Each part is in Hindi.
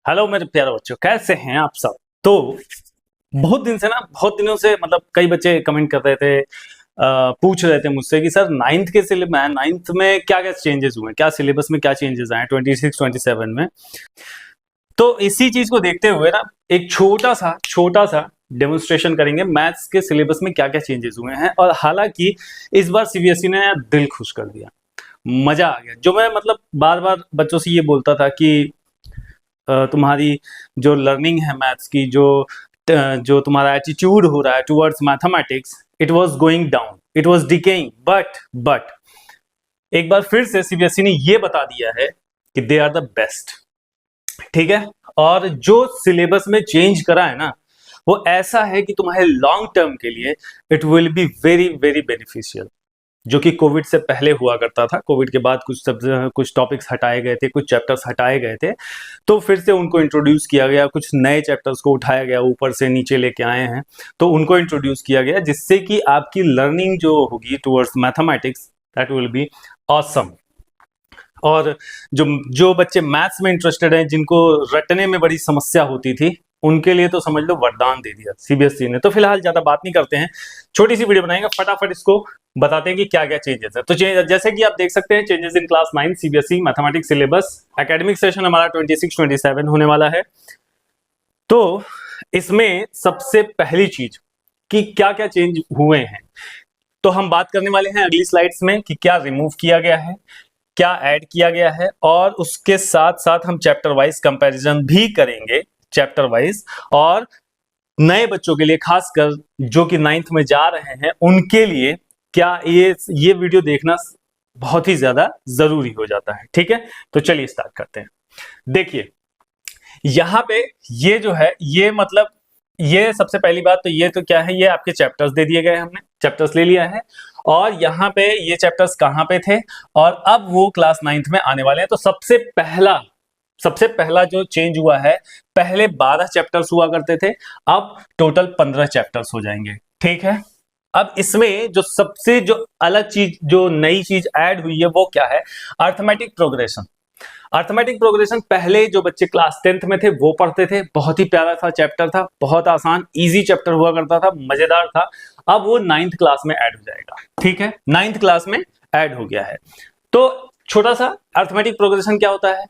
हेलो मेरे प्यारे बच्चों, कैसे हैं आप सब। तो बहुत दिनों से मतलब कई बच्चे कमेंट कर रहे थे, पूछ रहे थे मुझसे कि सर नाइन्थ में क्या क्या चेंजेस हुए, क्या सिलेबस में क्या चेंजेस आए 26-27 में। तो इसी चीज को देखते हुए ना एक छोटा सा डेमोन्स्ट्रेशन करेंगे मैथ्स के सिलेबस में क्या क्या चेंजेस हुए हैं। और हालांकि इस बार सीबीएसई ने दिल खुश कर दिया, मजा आ गया। जो मैं मतलब बार बार बच्चों से ये बोलता था कि तुम्हारी जो लर्निंग है मैथ्स की, जो तुम्हारा एटीट्यूड हो रहा है towards mathematics, it was going down, it was decaying, but एक बार फिर से सीबीएसई ने ये बता दिया है कि दे आर द बेस्ट। ठीक है। और जो सिलेबस में चेंज करा है ना, वो ऐसा है कि तुम्हारे लॉन्ग टर्म के लिए it will be very very beneficial. जो कि कोविड से पहले हुआ करता था, कोविड के बाद कुछ टॉपिक्स हटाए गए थे, कुछ चैप्टर्स हटाए गए थे, तो फिर से उनको इंट्रोड्यूस किया गया, कुछ नए चैप्टर्स को उठाया गया, ऊपर से नीचे लेके आए हैं, तो उनको इंट्रोड्यूस किया गया, जिससे कि आपकी लर्निंग जो होगी towards mathematics, that will be awesome. और जो जो बच्चे मैथ्स में इंटरेस्टेड हैं, जिनको रटने में बड़ी समस्या होती थी, उनके लिए तो समझ लो वरदान दे दिया सीबीएसई ने। तो फिलहाल ज्यादा बात नहीं करते हैं, छोटी सी वीडियो बनाएंगे, फटाफट इसको बताते हैं कि क्या क्या चेंजेस है। तो जैसे कि आप देख सकते हैं, changes in class 9 CBSE mathematics syllabus. Academic session हमारा 26-27 होने वाला है। तो इसमें सबसे पहली चीज कि क्या क्या चेंज हुए हैं, तो हम बात करने वाले हैं अगली स्लाइड्स में कि क्या रिमूव किया गया है, क्या ऐड किया गया है, और उसके साथ साथ हम चैप्टर वाइज कंपैरिजन भी करेंगे, चैप्टर वाइज। और नए बच्चों के लिए, खासकर जो कि 9th में जा रहे हैं, उनके लिए क्या ये वीडियो देखना बहुत ही ज्यादा जरूरी हो जाता है। ठीक है, तो चलिए स्टार्ट करते हैं। देखिए यहां पे ये जो है, ये मतलब ये सबसे पहली बात तो ये तो क्या है, ये आपके चैप्टर्स दे दिए गए, हमने चैप्टर्स ले लिया है। और यहाँ पे ये चैप्टर्स कहाँ पे थे और अब वो क्लास 9th में आने वाले हैं। तो सबसे पहला जो चेंज हुआ है, पहले 12 चैप्टर्स हुआ करते थे, अब टोटल 15 चैप्टर्स हो जाएंगे। ठीक है। अब इसमें जो सबसे जो अलग चीज, जो नई चीज ऐड हुई है, वो क्या है, अर्थमेटिक प्रोग्रेशन। अर्थमेटिक प्रोग्रेशन पहले जो बच्चे क्लास 10th में थे वो पढ़ते थे, बहुत ही प्यारा सा चैप्टर था, बहुत आसान इजी चैप्टर हुआ करता था, मजेदार था। अब वो 9th क्लास में ऐड हो जाएगा। ठीक है, 9th क्लास में ऐड हो गया है। तो छोटा सा अर्थमेटिक प्रोग्रेशन क्या होता है,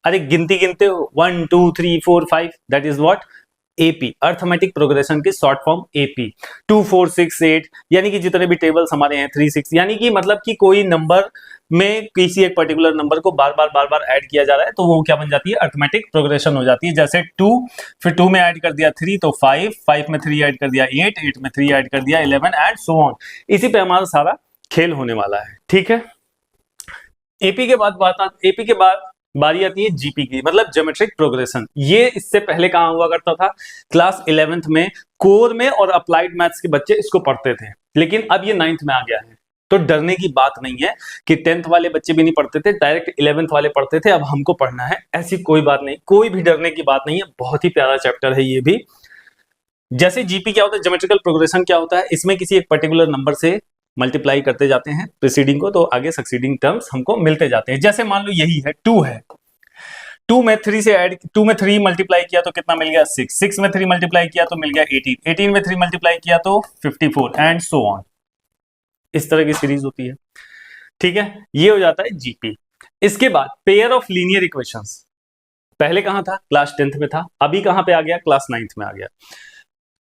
अरे गिनती गिनते हो 1 2 3 4 5, that is what, AP. Arithmetic progression की शॉर्ट फॉर्म एपी। 2 4 6 8, यानी कि जितने भी टेबल्स हमारे हैं 3 6, यानी कि मतलब कि कोई नंबर में किसी एक पर्टिकुलर नंबर को बार बार ऐड किया जा रहा है, तो वो क्या बन जाती है, अर्थमेटिक प्रोग्रेशन हो जाती है। जैसे 2, फिर 2 में ऐड कर दिया 3 तो 5, 5 में 3 ऐड कर दिया 8, 8 में 3 ऐड कर दिया 11 एंड सो ऑन। इसी पे हमारा सारा खेल होने वाला है। ठीक है। एपी के बाद बारी आती है जीपी की, मतलब ज्योमेट्रिक प्रोग्रेशन। ये इससे पहले कहां हुआ करता था, क्लास 11th में कोर में और अप्लाइड मैथ्स के बच्चे इसको पढ़ते थे, लेकिन अब ये 9th में आ गया है। तो डरने की बात नहीं है कि 10th वाले बच्चे भी नहीं पढ़ते थे, डायरेक्ट 11th वाले पढ़ते थे, अब हमको पढ़ना है, ऐसी कोई बात नहीं, कोई भी डरने की बात नहीं है। बहुत ही प्यारा चैप्टर है ये भी। जैसे जीपी क्या होता है, ज्योमेट्रिकल प्रोग्रेशन क्या होता है, इसमें किसी एक पर्टिकुलर नंबर से मल्टीप्लाई करते जाते हैं प्रीसीडिंग को, तो आगे सक्सीडिंग टर्म्स हमको मिलते जाते हैं। जैसे मान लो यही है 2 है, 2 में 3 मल्टीप्लाई किया तो कितना मिल गया 6, 6 में 3 मल्टीप्लाई किया तो मिल गया 18, 18 में 3 मल्टीप्लाई किया तो 54 एंड सो ऑन। इस तरह की सीरीज होती है। ठीक है, ये हो जाता है जीपी। इसके बाद पेयर ऑफ लीनियर इक्वेशंस, पहले कहां था, क्लास 10th में था, अभी कहां पे आ गया, क्लास 9th में आ गया।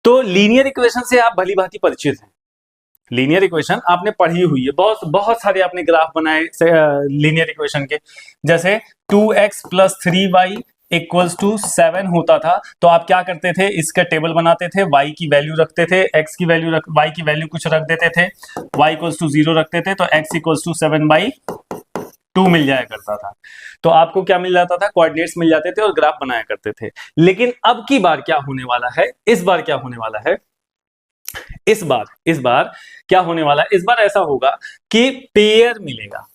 तो लीनियर इक्वेशन से आप भली भांति परिचित हैं, लीनियर इक्वेशन आपने पढ़ी हुई है, बहुत बहुत सारे आपने ग्राफ बनाए लीनियर इक्वेशन के। जैसे 2x + 3y = 7 होता था, तो आप क्या करते थे, इसका टेबल बनाते थे, y की वैल्यू रखते थे, x की वैल्यू y की वैल्यू कुछ रख देते थे, y = 0 रखते थे, तो x = 7/2 मिल जाया करता था। तो आपको क्या मिल जाता था, कोऑर्डिनेट्स मिल जाते थे और ग्राफ बनाया करते थे। लेकिन अब की बार क्या होने वाला है, इस बार क्या होने वाला है, इस बार क्या होने वाला है, इस बार ऐसा होगा कि पेयर मिलेगा,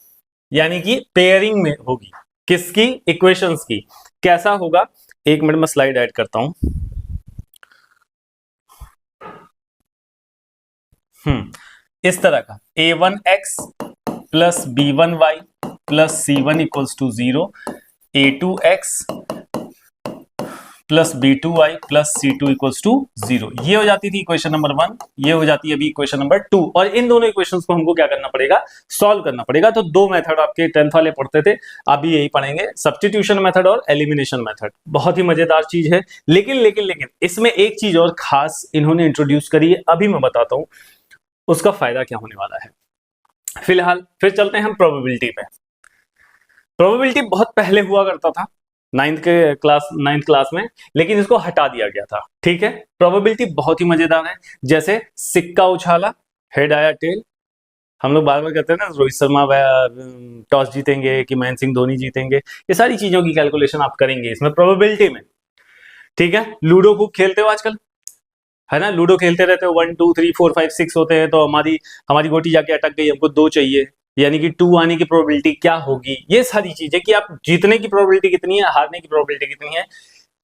यानी कि पेयरिंग में होगी, किसकी, इक्वेशंस की। कैसा होगा, एक मिनट में स्लाइड ऐड करता हूं। इस तरह का a1x + b1y + c1 = 0, a2x plus B2i plus C2 equals to 0। ये हो जाती थी इक्वेशन नंबर 1, ये हो जाती है अभी इक्वेशन नंबर 2। और इन दोनों इक्वेशंस को हमको क्या करना पड़ेगा, सॉल्व करना पड़ेगा। तो दो मेथड आपके 10th वाले पढ़ते थे, अभी यही पढ़ेंगे, सब्स्टिट्यूशन मेथड और एलिमिनेशन मेथड। बहुत ही मजेदार चीज है। लेकिन लेकिन लेकिन इसमें एक चीज और खास इन्होंने इंट्रोड्यूस करी है, अभी मैं बताता हूं उसका फायदा क्या होने वाला है। फिलहाल फिर चलते हैं हम प्रोबेबिलिटी पे। प्रोबेबिलिटी बहुत पहले हुआ करता था नाइन्थ क्लास में, लेकिन इसको हटा दिया गया था। ठीक है, प्रोबेबिलिटी बहुत ही मजेदार है। जैसे सिक्का उछाला, हेड आया टेल, हम लोग बार बार कहते हैं ना रोहित शर्मा टॉस जीतेंगे कि महेंद्र सिंह धोनी जीतेंगे, ये सारी चीजों की कैलकुलेशन आप करेंगे इसमें प्रोबेबिलिटी में। ठीक है, लूडो खूब खेलते हो आजकल, है ना, लूडो खेलते रहते हो, 1 2 3 4 5 6 होते हैं, तो हमारी गोटी जाके अटक गई, हमको 2 चाहिए, यानी कि 2 आने की प्रोबेबिलिटी क्या होगी। ये सारी चीजें कि आप जीतने की प्रोबेबिलिटी कितनी है, हारने की प्रोबेबिलिटी कितनी है,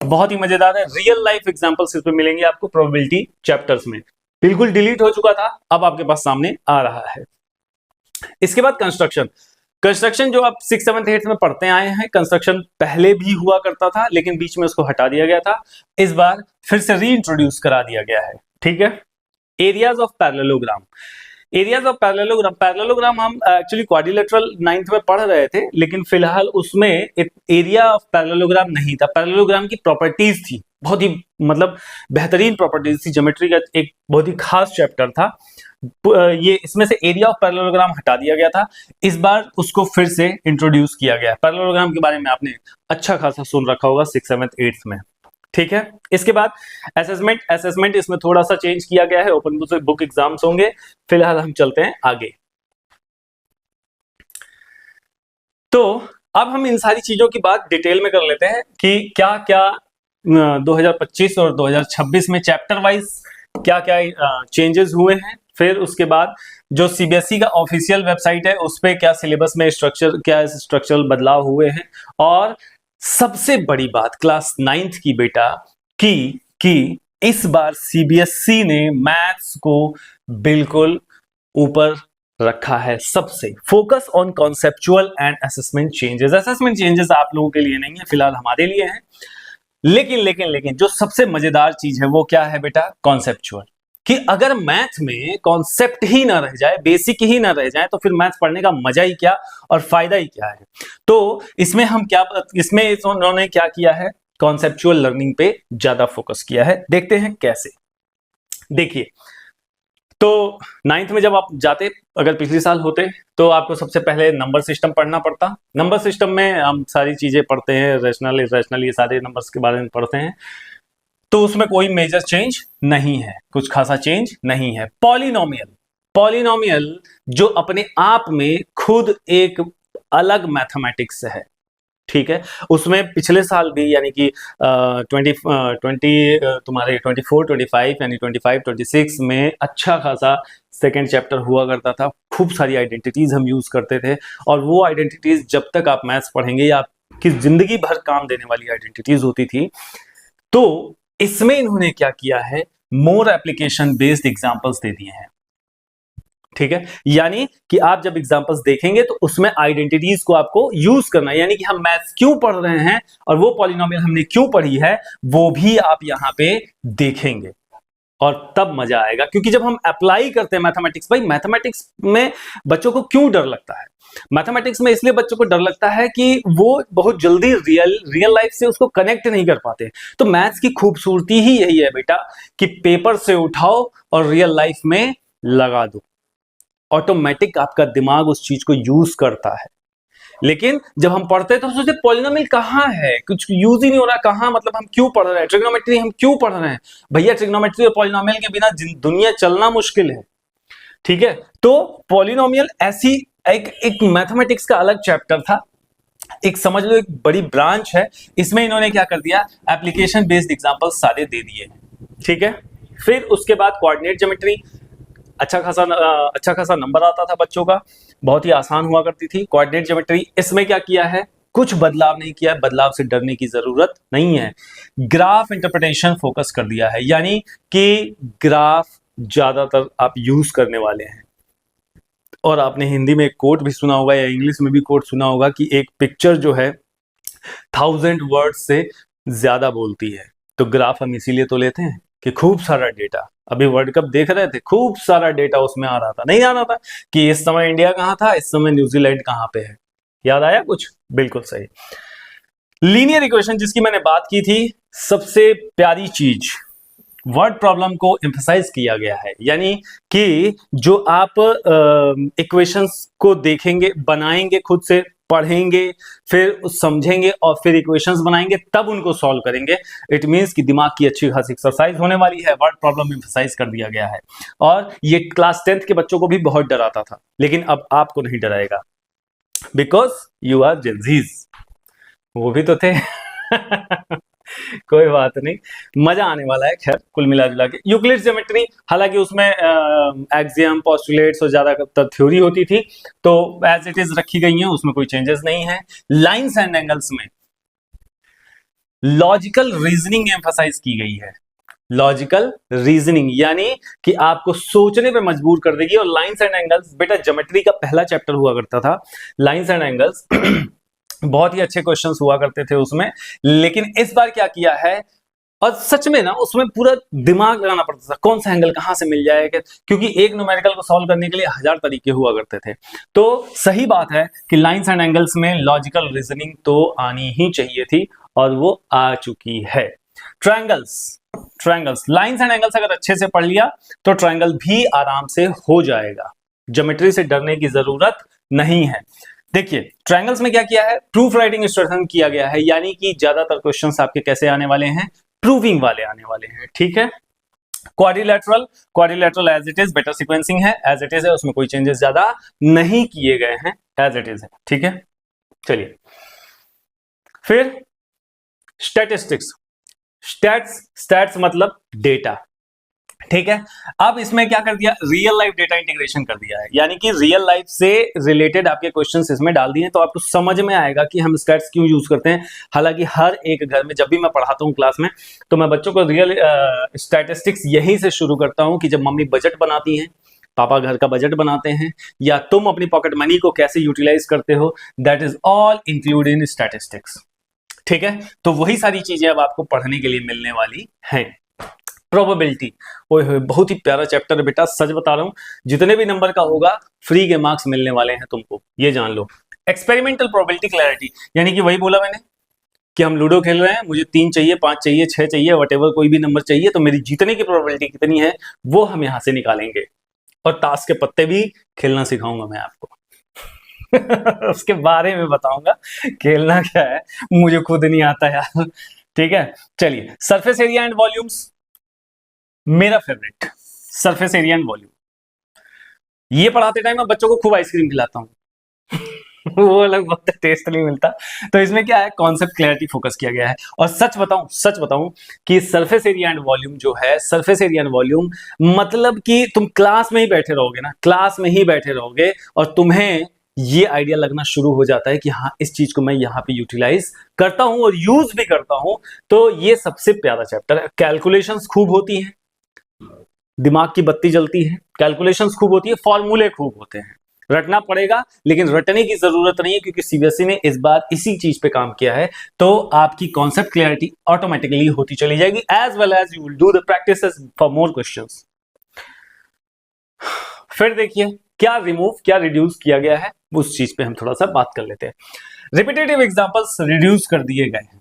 बहुत ही मजेदार है। रियल लाइफ एग्जांपल्स इसमें मिलेंगे आपको प्रोबेबिलिटी चैप्टर्स में। बिल्कुल डिलीट हो चुका था, अब आपके पास सामने आ रहा है। इसके बाद कंस्ट्रक्शन जो आप 6th 7th 8th में पढ़ते आए हैं, कंस्ट्रक्शन पहले भी हुआ करता था, लेकिन बीच में उसको हटा दिया गया था, इस बार फिर से रीइंट्रोड्यूस करा दिया गया है। ठीक है, areas of parallelogram. Areas of parallelogram हम एक्चुअली क्वाड्रिलेटरल 9th में पढ़ रहे थे, लेकिन फिलहाल उसमें एरिया ऑफ पैरेललोग्राम नहीं था। पैरेललोग्राम की प्रॉपर्टीज थी, बहुत ही मतलब बेहतरीन प्रॉपर्टीज थी, ज्योमेट्री का एक बहुत ही खास चैप्टर था। ये इसमें से एरिया ऑफ पैरेललोग्राम हटा दिया गया था, इस बार उसको फिर से इंट्रोड्यूस किया गया। पैरेललोग्राम के बारे में आपने अच्छा खासा सुन रखा होगा 6th 7th 8th में। ठीक है, इसके बाद असेसमेंट इसमें थोड़ा सा चेंज किया गया है, ओपन बुक एग्जाम्स होंगे। फिलहाल हम चलते हैं आगे। तो अब हम इन सारी चीजों की बात डिटेल में कर लेते हैं कि क्या क्या 2025 और 2026 में चैप्टर वाइज क्या क्या चेंजेस हुए हैं। फिर उसके बाद जो सीबीएसई का ऑफिशियल वेबसाइट है उस पे क्या सिलेबस में स्ट्रक्चरल बदलाव हुए हैं। और सबसे बड़ी बात क्लास 9th की बेटा कि इस बार सीबीएसई ने मैथ्स को बिल्कुल ऊपर रखा है। सबसे focus on conceptual and assessment changes आप लोगों के लिए नहीं है, फिलहाल हमारे लिए है। लेकिन जो सबसे मजेदार चीज है वो क्या है बेटा, कॉन्सेप्चुअल। कि अगर मैथ में कॉन्सेप्ट ही ना रह जाए, बेसिक ही ना रह जाए, तो फिर मैथ पढ़ने का मजा ही क्या और फायदा ही क्या है। तो इसमें उन्होंने क्या किया है, कॉन्सेप्चुअल लर्निंग पे ज्यादा फोकस किया है। देखते हैं कैसे। देखिए, तो 9th में जब आप जाते, अगर पिछले साल होते, तो आपको सबसे पहले नंबर सिस्टम पढ़ना पड़ता। नंबर सिस्टम में हम सारी चीजें पढ़ते हैं, रेशनल इरेशनल, ये सारे नंबर्स के बारे में पढ़ते हैं। तो उसमें कोई मेजर चेंज नहीं है, कुछ खासा चेंज नहीं है। पॉलिनोमियल जो अपने आप में खुद एक अलग मैथमेटिक्स है। ठीक है, उसमें पिछले साल भी यानी कि 24 25 यानी 25 26 में अच्छा खासा सेकेंड चैप्टर हुआ करता था। खूब सारी आइडेंटिटीज हम यूज करते थे, और वो आइडेंटिटीज जब तक आप मैथ्स पढ़ेंगे या आपकी जिंदगी भर काम देने वाली आइडेंटिटीज होती थी। तो इसमें इन्होंने क्या किया है, मोर एप्लीकेशन बेस्ड एग्जांपल्स दे दिए हैं। ठीक है, यानी कि आप जब एग्जांपल्स देखेंगे तो उसमें आइडेंटिटीज को आपको यूज करना है, यानी कि हम मैथ्स क्यों पढ़ रहे हैं और वो पॉलिनोमियल हमने क्यों पढ़ी है वो भी आप यहां पे देखेंगे, और तब मजा आएगा। क्योंकि जब हम अप्लाई करते हैं मैथमेटिक्स, भाई मैथमेटिक्स में बच्चों को क्यों डर लगता है, मैथमेटिक्स में इसलिए बच्चों को डर लगता है कि वो बहुत जल्दी रियल लाइफ से उसको कनेक्ट नहीं कर पाते। तो मैथ्स की खूबसूरती ही यही है बेटा कि पेपर से उठाओ और रियल लाइफ में लगा दो, ऑटोमेटिक आपका दिमाग उस चीज को यूज करता है। लेकिन जब हम पढ़ते हैं तो सोचते पॉलिनोमियल कहाँ है, कुछ यूज ही नहीं हो रहा, कहाँ, मतलब हम क्यों पढ़ रहे हैं, ट्रिग्नोमेट्री हम क्यों पढ़ रहे हैं। भैया ट्रिग्नोमेट्री और पॉलिनोमियल के बिना दुनिया चलना मुश्किल है। ठीक है, तो पॉलिनोमियल ऐसी एक मैथमेटिक्स का अलग चैप्टर था, एक समझ लो एक बड़ी ब्रांच है। इसमें इन्होंने क्या कर दिया, एप्लीकेशन बेस्ड एग्जांपल सारे दे दिए। ठीक है, फिर उसके बाद कोऑर्डिनेट ज्योमेट्री, अच्छा खासा नंबर आता था बच्चों का, बहुत ही आसान हुआ करती थी कोऑर्डिनेट ज्योमेट्री। इसमें क्या किया है, कुछ बदलाव नहीं किया है, बदलाव से डरने की जरूरत नहीं है। ग्राफ इंटरप्रिटेशन फोकस कर दिया है, यानी कि ग्राफ ज्यादातर आप यूज करने वाले हैं। और आपने हिंदी में एक कोट भी सुना होगा या इंग्लिश में भी कोट सुना होगा कि एक पिक्चर जो है 1000 वर्ड से ज्यादा बोलती है। तो ग्राफ हम इसीलिए तो लेते हैं कि खूब सारा डेटा, अभी वर्ल्ड कप देख रहे थे, खूब सारा डेटा उसमें आ रहा था, नहीं आ रहा था कि इस समय इंडिया कहां था, इस समय न्यूजीलैंड कहां पे है। याद आया कुछ? बिल्कुल सही। लीनियर इक्वेशन जिसकी मैंने बात की थी, सबसे प्यारी चीज वर्ड प्रॉब्लम को एम्फसाइज किया गया है, यानी कि जो आप इक्वेशंस को देखेंगे, बनाएंगे, खुद से पढ़ेंगे, फिर समझेंगे और फिर इक्वेशंस बनाएंगे, तब उनको सॉल्व करेंगे। इट मींस कि दिमाग की अच्छी खासी एक्सरसाइज होने वाली है। वर्ड प्रॉब्लम एम्फसाइज कर दिया गया है और ये क्लास 10th के बच्चों को भी बहुत डराता था, लेकिन अब आपको नहीं डराएगा, बिकॉज यू आर जेंजीज। वो भी तो थे। कोई बात नहीं, मजा आने वाला है। खैर कुल मिला जुला के यूक्लिड्स ज्योमेट्री, हालांकि उसमें एक्सियम, पोस्टुलेट्स और ज्यादातर थ्योरी होती थी, तो एज इट इज रखी गई है, उसमें कोई चेंजेस नहीं है। लाइंस एंड एंगल्स में लॉजिकल रीजनिंग एम्फसाइज की गई है। लॉजिकल रीजनिंग यानी कि आपको सोचने पे मजबूर कर देगी। और लाइंस एंड एंगल्स बेटा ज्योमेट्री का पहला चैप्टर हुआ करता था, लाइंस एंड एंगल्स। बहुत ही अच्छे क्वेश्चंस हुआ करते थे उसमें, लेकिन इस बार क्या किया है, और सच में ना उसमें पूरा दिमाग लगाना पड़ता था, कौन सा एंगल कहां से मिल जाएगा, क्योंकि एक न्यूमेरिकल को सॉल्व करने के लिए 1000 तरीके हुआ करते थे। तो सही बात है कि लाइंस एंड एंगल्स में लॉजिकल रीजनिंग तो आनी ही चाहिए थी, और वो आ चुकी है। Triangles, triangles, lines and angles अगर अच्छे से पढ़ लिया तो ट्रायंगल भी आराम से हो जाएगा, ज्योमेट्री से डरने की जरूरत नहीं है। देखिए ट्रायंगल्स में क्या किया है, प्रूफ राइटिंग इंस्ट्रक्शन किया गया है, यानी कि ज्यादातर क्वेश्चंस आपके कैसे आने वाले हैं, प्रूविंग वाले आने वाले हैं, ठीक है। Quadrilateral, quadrilateral as it is, better sequencing है, एज इट इज है, उसमें कोई चेंजेस ज्यादा नहीं किए गए हैं, एज इट इज है, ठीक है। चलिए फिर स्टैटिस्टिक्स, स्टैट्स, स्टैट्स मतलब डेटा, ठीक है। अब इसमें क्या कर दिया, रियल लाइफ डेटा इंटीग्रेशन कर दिया है, यानी कि रियल लाइफ से रिलेटेड आपके क्वेश्चंस इसमें डाल दिए, तो आपको समझ में आएगा कि हम स्टैट्स क्यों यूज करते हैं। हालांकि हर एक घर में जब भी मैं पढ़ाता हूं क्लास में, तो मैं बच्चों को रियल स्टैटिस्टिक्स यहीं से शुरू करता हूं कि जब मम्मी बजट बनाती हैं, पापा घर का बजट बनाते हैं, या तुम अपनी पॉकेट मनी को कैसे यूटिलाइज करते हो, that is all include in statistics, ठीक है। तो वही सारी चीजें अब आपको पढ़ने के लिए मिलने वाली हैं। प्रोबेबिलिटी, ओए बहुत ही प्यारा चैप्टर है बेटा, सच बता रहा हूं, जितने भी नंबर का होगा फ्री के मार्क्स मिलने वाले हैं तुमको, ये जान लो। एक्सपेरिमेंटल प्रोबेबिलिटी क्लैरिटी, यानी कि वही बोला मैंने कि हम लूडो खेल रहे हैं, मुझे 3 चाहिए, 5 चाहिए, 6 चाहिए, वटेवर कोई भी नंबर चाहिए, तो मेरी जीतने की प्रोबेबिलिटी कितनी है वो हम यहां से निकालेंगे। और ताश के पत्ते भी खेलना सिखाऊंगा मैं आपको। उसके बारे में बताऊंगा खेलना क्या है, मुझे खुद नहीं आता यार, ठीक है। चलिए सरफेस एरिया एंड वॉल्यूम्स, मेरा favourite, surface area and volume. ये पढ़ाते टाइम मैं बच्चों को खूब आइसक्रीम खिलाता हूँ। वो अलग बहुत टेस्ट नहीं मिलता। तो इसमें क्या है, कॉन्सेप्ट क्लैरिटी फोकस किया गया है। और सच बताऊं कि सरफेस एरिया एंड वॉल्यूम जो है, सरफेस एरिया एंड वॉल्यूम मतलब कि तुम क्लास में ही बैठे रहोगे ना, क्लास में ही बैठे रहोगे और तुम्हें ये आइडिया लगना शुरू हो जाता है कि हाँ इस चीज को मैं यहाँ पे यूटिलाइज करता हूं और यूज भी करता हूं। तो ये सबसे प्यारा चैप्टर है। कैलकुलेशंस खूब होती हैं, दिमाग की बत्ती जलती है, कैलकुलेशंस खूब होती है, फॉर्मूले खूब होते हैं, रटना पड़ेगा, लेकिन रटने की जरूरत नहीं है क्योंकि सीबीएसई ने इस बार इसी चीज पे काम किया है। तो आपकी कॉन्सेप्ट क्लैरिटी ऑटोमेटिकली होती चली जाएगी, as well as you will do the practices for more questions. फिर देखिए क्या रिमूव, क्या रिड्यूस किया गया है, उस चीज पे हम थोड़ा सा बात कर लेते हैं। रिपीटेटिव एग्जांपल्स रिड्यूस कर दिए गए हैं,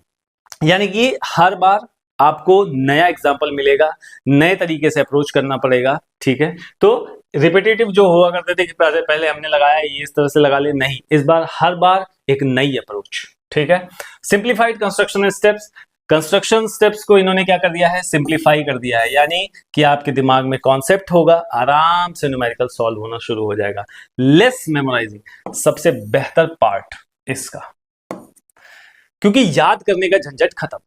यानी कि हर बार आपको नया एग्जाम्पल मिलेगा, नए तरीके से अप्रोच करना पड़ेगा, ठीक है। तो रिपीटेटिव जो हुआ करते थे कि पहले हमने लगाया ये इस तरह से लगा ले, नहीं, इस बार हर बार एक नई अप्रोच, ठीक है। Simplified construction steps, construction steps को इन्होंने क्या कर दिया है, सिंप्लीफाई कर दिया है, यानी कि आपके दिमाग में कॉन्सेप्ट होगा, आराम से न्यूमेरिकल सॉल्व होना शुरू हो जाएगा। लेस मेमोराइजिंग सबसे बेहतर पार्ट इसका, क्योंकि याद करने का झंझट खत्म,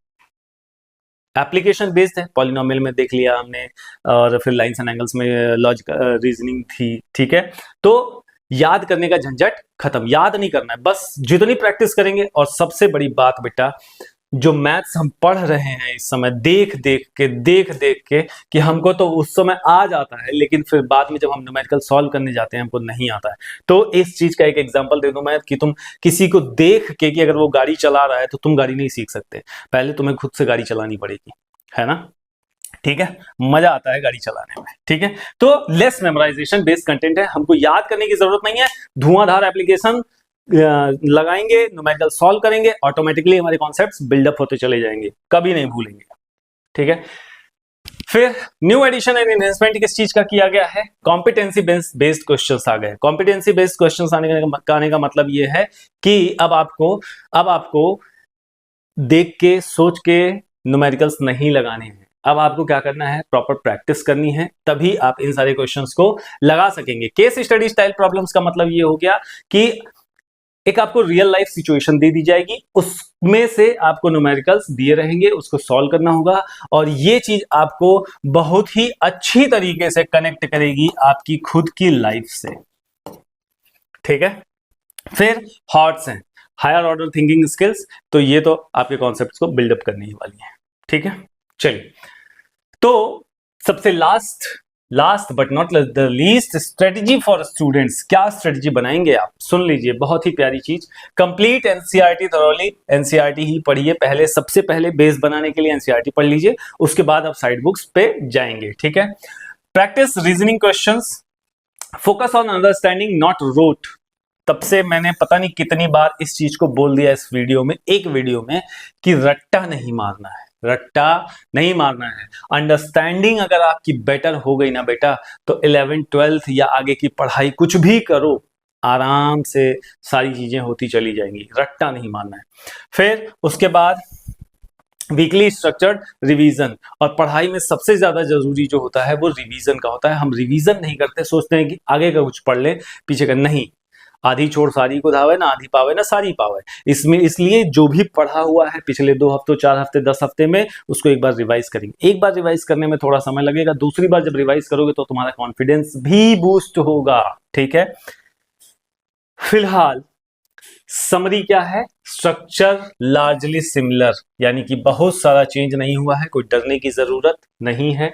एप्लीकेशन बेस्ड है। पॉलिनोमियल में देख लिया हमने, और फिर लाइंस एंड एंगल्स में लॉजिकल रीजनिंग थी, ठीक है। तो याद करने का झंझट खत्म, याद नहीं करना है, बस जितनी प्रैक्टिस करेंगे। और सबसे बड़ी बात बेटा, जो मैथ्स हम पढ़ रहे हैं इस समय देख देख के कि हमको तो उस समय आ जाता है, लेकिन फिर बाद में जब हम न्यूमेरिकल सॉल्व करने जाते हैं हमको नहीं आता है। तो इस चीज का एक एग्जांपल दे दूं मैं कि तुम किसी को देख के कि अगर वो गाड़ी चला रहा है तो तुम गाड़ी नहीं सीख सकते, पहले तुम्हें खुद से गाड़ी चलानी पड़ेगी, है ना। ठीक है, मजा आता है गाड़ी चलाने में। ठीक है, तो लेस मेमोराइजेशन बेस्ड कंटेंट है, हमको याद करने की जरूरत नहीं है, धुआंधार एप्लीकेशन लगाएंगे, न्यूमेरिकल सॉल्व करेंगे, ऑटोमेटिकली हमारे कॉन्सेप्ट्स बिल्डअप होते चले जाएंगे, कभी नहीं भूलेंगे। ठीक है, फिर न्यू एडिशन एंड एनहेंसमेंट किस चीज का किया गया है, कॉम्पिटेंसी बेस्ड क्वेश्चंस आ गए। कॉम्पिटेंसी बेस्ड क्वेश्चंस आने का मतलब ये है कि अब आपको देख के सोच के न्यूमेरिकल्स नहीं लगाने हैं, अब आपको क्या करना है, प्रॉपर प्रैक्टिस करनी है, तभी आप इन सारे क्वेश्चंस को लगा सकेंगे। केस स्टडी स्टाइल प्रॉब्लम्स का मतलब ये हो गया कि एक आपको रियल लाइफ सिचुएशन दे दी जाएगी, उसमें से आपको न्यूमेरिकल्स दिए रहेंगे, उसको सॉल्व करना होगा, और ये चीज आपको बहुत ही अच्छी तरीके से कनेक्ट करेगी आपकी खुद की लाइफ से। ठीक है, फिर हॉट्स हैं, हायर ऑर्डर थिंकिंग स्किल्स, तो ये तो आपके कॉन्सेप्ट्स को बिल्डअप करने ही वाली है। ठीक है, चलिए, तो सबसे last but not the least, strategy for students. क्या स्ट्रेटजी बनाएंगे आप, सुन लीजिए, बहुत ही प्यारी चीज। कंप्लीट एनसीईआरटी थॉरोली, एनसीईआरटी ही पढ़िए पहले, सबसे पहले बेस बनाने के लिए एनसीईआरटी पढ़ लीजिए, उसके बाद आप साइड बुक्स पे जाएंगे। ठीक है, practice reasoning questions, focus on understanding not rote. तब से मैंने पता नहीं कितनी बार इस चीज को बोल दिया इस वीडियो में, एक वीडियो में, कि रट्टा नहीं मारना है, रट्टा नहीं मारना है। अंडरस्टैंडिंग अगर आपकी बेटर हो गई ना बेटा, तो 11th 12th या आगे की पढ़ाई कुछ भी करो, आराम से सारी चीजें होती चली जाएंगी, रट्टा नहीं मारना है। फिर उसके बाद वीकली स्ट्रक्चर्ड रिवीजन, और पढ़ाई में सबसे ज्यादा जरूरी जो होता है वो रिवीजन का होता है। हम रिवीजन नहीं करते, सोचते हैं कि आगे का कुछ पढ़ ले, पीछे का नहीं। आधी छोड़ सारी को धावे ना, आधी पावे ना सारी पावे। इसमें इसलिए जो भी पढ़ा हुआ है पिछले 2 हफ्तों, 4 हफ्ते, 10 हफ्ते में, उसको एक बार रिवाइज करेंगे। एक बार रिवाइज करने में थोड़ा समय लगेगा, दूसरी बार जब रिवाइज करोगे तो तुम्हारा कॉन्फिडेंस भी बूस्ट होगा। ठीक है, फिलहाल समरी क्या है, स्ट्रक्चर लार्जली सिमिलर, यानी कि बहुत सारा चेंज नहीं हुआ है, कोई डरने की जरूरत नहीं है।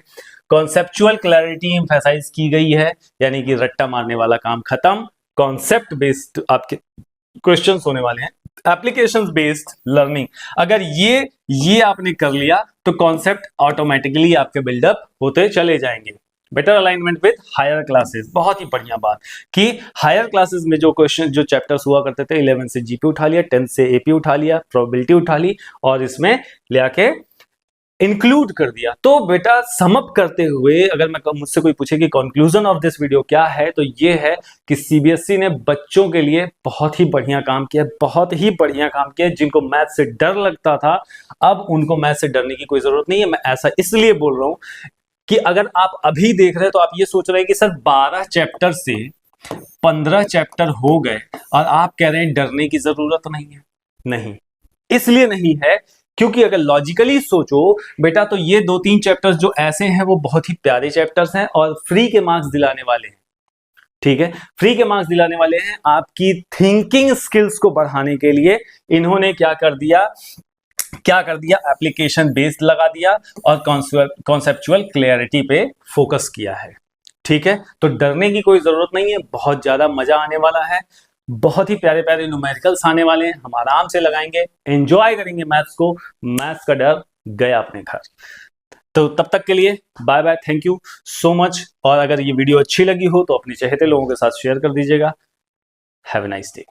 कॉन्सेप्चुअल क्लैरिटी एम्फेसाइज की गई है, यानी कि रट्टा मारने वाला काम खत्म, कॉन्सेप्ट बेस्ड आपके क्वेश्चंस होने वाले हैं। एप्लीकेशंस बेस्ड लर्निंग, अगर ये आपने कर लिया तो कॉन्सेप्ट ऑटोमेटिकली आपके बिल्डअप होते चले जाएंगे। Better alignment with higher classes, बहुत ही बढ़िया बात कि हायर क्लासेस में जो क्वेश्चन, जो चैप्टर्स हुआ करते थे, 11 से जीपी उठा लिया, 10 से एपी उठा लिया, प्रोबेबिलिटी उठा ली, और इसमें ले आके इंक्लूड कर दिया। तो बेटा समअप करते हुए अगर मैं मुझसे कोई पूछे कि कंक्लूजन ऑफ दिस वीडियो क्या है, तो ये है कि सीबीएसई ने बच्चों के लिए बहुत ही बढ़िया काम किया, बहुत ही बढ़िया काम किया। जिनको मैथ से डर लगता था, अब उनको मैथ से डरने की कोई जरूरत नहीं है। मैं ऐसा इसलिए बोल रहा हूं कि अगर आप अभी देख रहे हैं तो आप ये सोच रहे हैं कि सर 12 चैप्टर से 15 चैप्टर हो गए और आप कह रहे हैं डरने की जरूरत नहीं है। नहीं, इसलिए नहीं है क्योंकि अगर लॉजिकली सोचो बेटा, तो ये 2-3 चैप्टर्स जो ऐसे हैं वो बहुत ही प्यारे चैप्टर्स हैं और फ्री के मार्क्स दिलाने वाले हैं। ठीक है, फ्री के मार्क्स दिलाने वाले हैं आपकी थिंकिंग स्किल्स को बढ़ाने के लिए। इन्होंने क्या कर दिया, एप्लीकेशन बेस्ड लगा दिया और कॉन्सेप्चुअल क्लैरिटी पे फोकस किया है। ठीक है, तो डरने की कोई जरूरत नहीं है, बहुत ज्यादा मजा आने वाला है, बहुत ही प्यारे प्यारे न्यूमेरिकल्स आने वाले हैं, हम आराम से लगाएंगे, एंजॉय करेंगे मैथ्स को, मैथ्स का डर गया अपने घर। तो तब तक के लिए bye bye, thank you so much. और अगर ये वीडियो अच्छी लगी हो तो अपने चहेते लोगों के साथ शेयर कर दीजिएगा। Have a nice day.